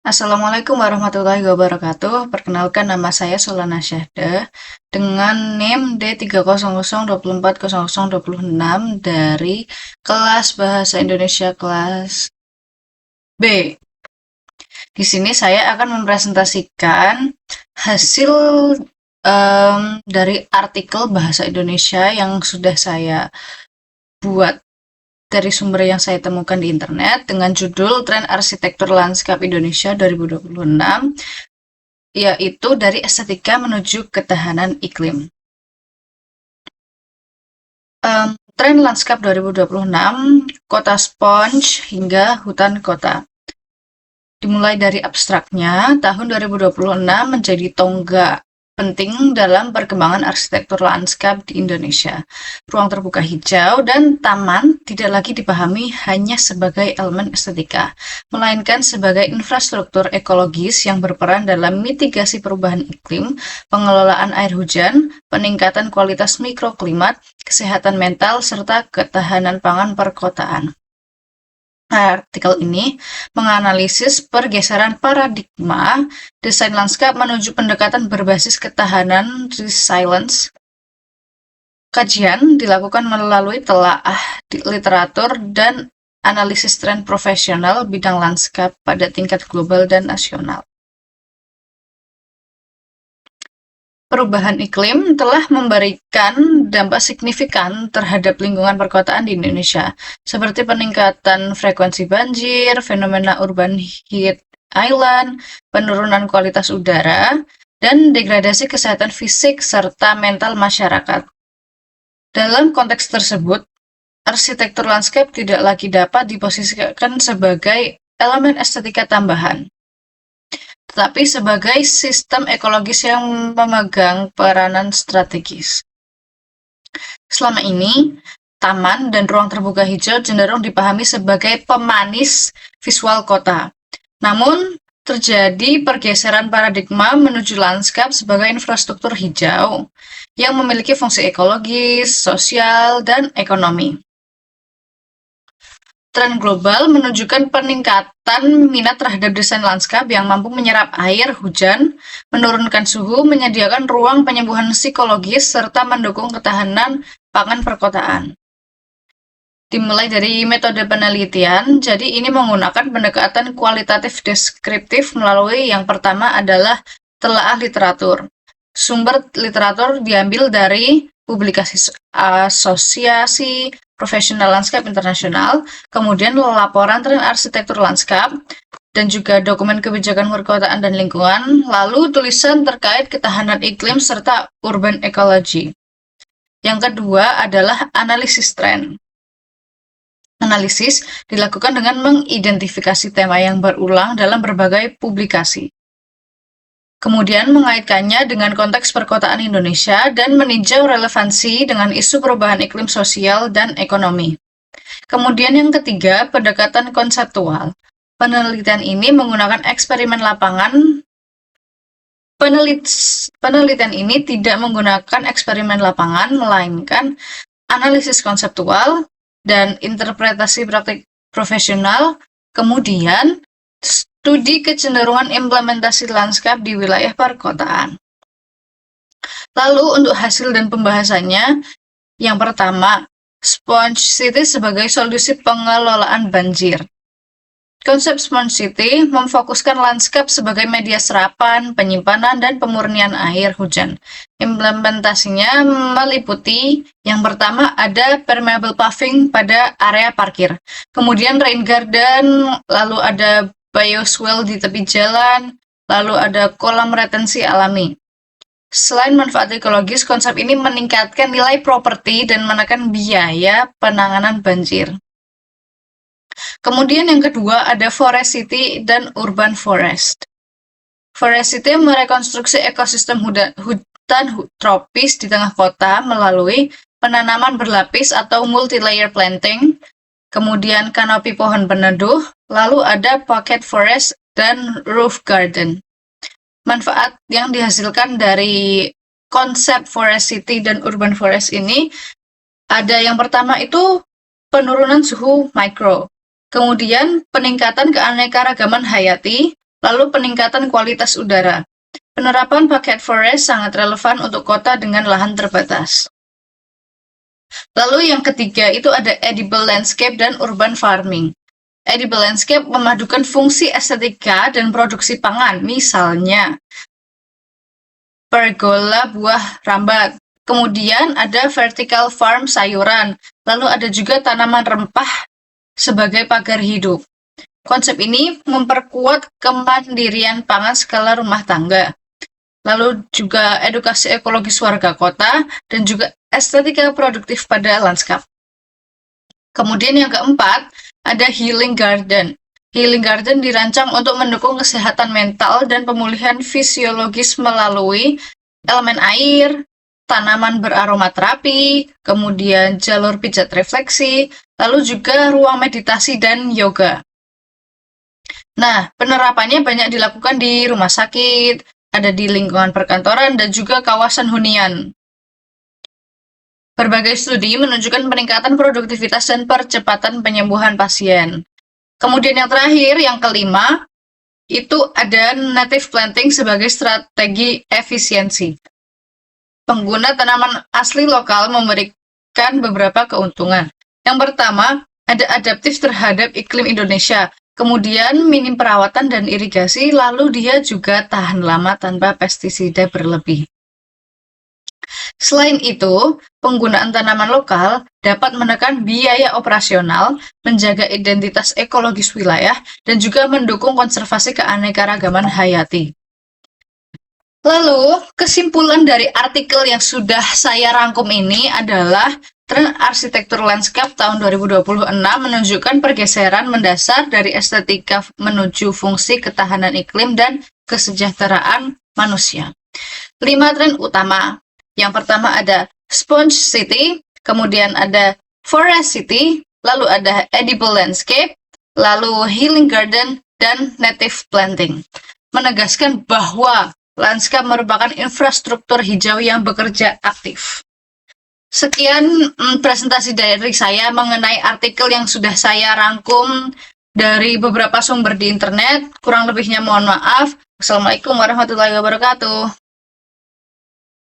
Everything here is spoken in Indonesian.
Assalamualaikum warahmatullahi wabarakatuh. Perkenalkan nama saya Solana Syahda dengan NIM D300240026 dari kelas Bahasa Indonesia kelas B. Di sini saya akan mempresentasikan hasil dari artikel Bahasa Indonesia yang sudah saya buat dari sumber yang saya temukan di internet dengan judul Tren Arsitektur Lanskap Indonesia 2026, yaitu dari estetika menuju ketahanan iklim. Tren Lanskap 2026, Kota Sponge hingga Hutan Kota. Dimulai dari abstraknya, tahun 2026 menjadi tonggak penting dalam perkembangan arsitektur lanskap di Indonesia. Ruang terbuka hijau dan taman tidak lagi dipahami hanya sebagai elemen estetika, melainkan sebagai infrastruktur ekologis yang berperan dalam mitigasi perubahan iklim, pengelolaan air hujan, peningkatan kualitas mikroklimat, kesehatan mental, serta ketahanan pangan perkotaan. Artikel ini menganalisis pergeseran paradigma desain lanskap menuju pendekatan berbasis ketahanan resilience. Kajian dilakukan melalui telaah literatur dan analisis tren profesional bidang lanskap pada tingkat global dan nasional. Perubahan iklim telah memberikan dampak signifikan terhadap lingkungan perkotaan di Indonesia, seperti peningkatan frekuensi banjir, fenomena urban heat island, penurunan kualitas udara, dan degradasi kesehatan fisik serta mental masyarakat. Dalam konteks tersebut, arsitektur landscape tidak lagi dapat diposisikan sebagai elemen estetika tambahan, tetapi sebagai sistem ekologis yang memegang peranan strategis. Selama ini, taman dan ruang terbuka hijau cenderung dipahami sebagai pemanis visual kota. Namun, terjadi pergeseran paradigma menuju lanskap sebagai infrastruktur hijau yang memiliki fungsi ekologis, sosial, dan ekonomi. Tren global menunjukkan peningkatan minat terhadap desain lanskap yang mampu menyerap air hujan, menurunkan suhu, menyediakan ruang penyembuhan psikologis, serta mendukung ketahanan pangan perkotaan. Dimulai dari metode penelitian, jadi ini menggunakan pendekatan kualitatif deskriptif melalui yang pertama adalah telaah literatur. Sumber literatur diambil dari publikasi asosiasi profesional lanskap internasional, kemudian laporan tren arsitektur lanskap, dan juga dokumen kebijakan perkotaan dan lingkungan, lalu tulisan terkait ketahanan iklim serta urban ecology. Yang kedua adalah analisis tren. Analisis dilakukan dengan mengidentifikasi tema yang berulang dalam berbagai publikasi. Kemudian mengaitkannya dengan konteks perkotaan Indonesia dan meninjau relevansi dengan isu perubahan iklim sosial dan ekonomi. Kemudian yang ketiga, pendekatan konseptual. Penelitian ini menggunakan eksperimen lapangan. Penelitian ini tidak menggunakan eksperimen lapangan, melainkan analisis konseptual dan interpretasi praktik profesional, kemudian studi kecenderungan implementasi lanskap di wilayah perkotaan. Lalu untuk hasil dan pembahasannya, yang pertama, Sponge City sebagai solusi pengelolaan banjir. Konsep Sponge City memfokuskan lanskap sebagai media serapan, penyimpanan, dan pemurnian air hujan. Implementasinya meliputi yang pertama ada permeable paving pada area parkir, kemudian rain garden, lalu ada bioswale di tepi jalan, lalu ada kolam retensi alami. Selain manfaat ekologis, konsep ini meningkatkan nilai properti dan menekan biaya penanganan banjir. Kemudian yang kedua ada Forest City dan Urban Forest. Forest City merekonstruksi ekosistem hutan tropis di tengah kota melalui penanaman berlapis atau multi-layer planting, kemudian kanopi pohon peneduh, lalu ada pocket forest dan roof garden. Manfaat yang dihasilkan dari konsep Forest City dan Urban Forest ini ada yang pertama itu penurunan suhu mikro, kemudian peningkatan keanekaragaman hayati, Lalu peningkatan kualitas udara. Penerapan bucket forest sangat relevan untuk kota dengan lahan terbatas. Lalu yang ketiga itu ada edible landscape dan urban farming. Edible landscape memadukan fungsi estetika dan produksi pangan, misalnya pergola buah rambat. Kemudian ada vertical farm sayuran, lalu ada juga tanaman rempah sebagai pagar hidup. Konsep ini memperkuat kemandirian pangan skala rumah tangga. Lalu juga edukasi ekologis warga kota dan juga estetika produktif pada lanskap. Kemudian yang keempat, ada healing garden. Healing garden dirancang untuk mendukung kesehatan mental dan pemulihan fisiologis melalui elemen air, tanaman beraromaterapi, kemudian jalur pijat refleksi, lalu juga ruang meditasi dan yoga. Nah, penerapannya banyak dilakukan di rumah sakit, ada di lingkungan perkantoran, dan juga kawasan hunian. Berbagai studi menunjukkan peningkatan produktivitas dan percepatan penyembuhan pasien. Kemudian yang terakhir, yang kelima, itu ada native planting sebagai strategi efisiensi. Pengguna tanaman asli lokal memberikan beberapa keuntungan. Yang pertama, ada adaptif terhadap iklim Indonesia. Kemudian minim perawatan dan irigasi, lalu dia juga tahan lama tanpa pestisida berlebih. Selain itu, penggunaan tanaman lokal dapat menekan biaya operasional, menjaga identitas ekologis wilayah, dan juga mendukung konservasi keanekaragaman hayati. Lalu, kesimpulan dari artikel yang sudah saya rangkum ini adalah tren arsitektur lanskap tahun 2026 menunjukkan pergeseran mendasar dari estetika menuju fungsi ketahanan iklim dan kesejahteraan manusia. 5 tren utama. Yang pertama ada sponge city, kemudian ada forest city, lalu ada edible landscape, lalu healing garden, dan native planting. Menegaskan bahwa lanskap merupakan infrastruktur hijau yang bekerja aktif. Sekian presentasi dari saya mengenai artikel yang sudah saya rangkum dari beberapa sumber di internet. Kurang lebihnya mohon maaf. Wassalamualaikum warahmatullahi wabarakatuh.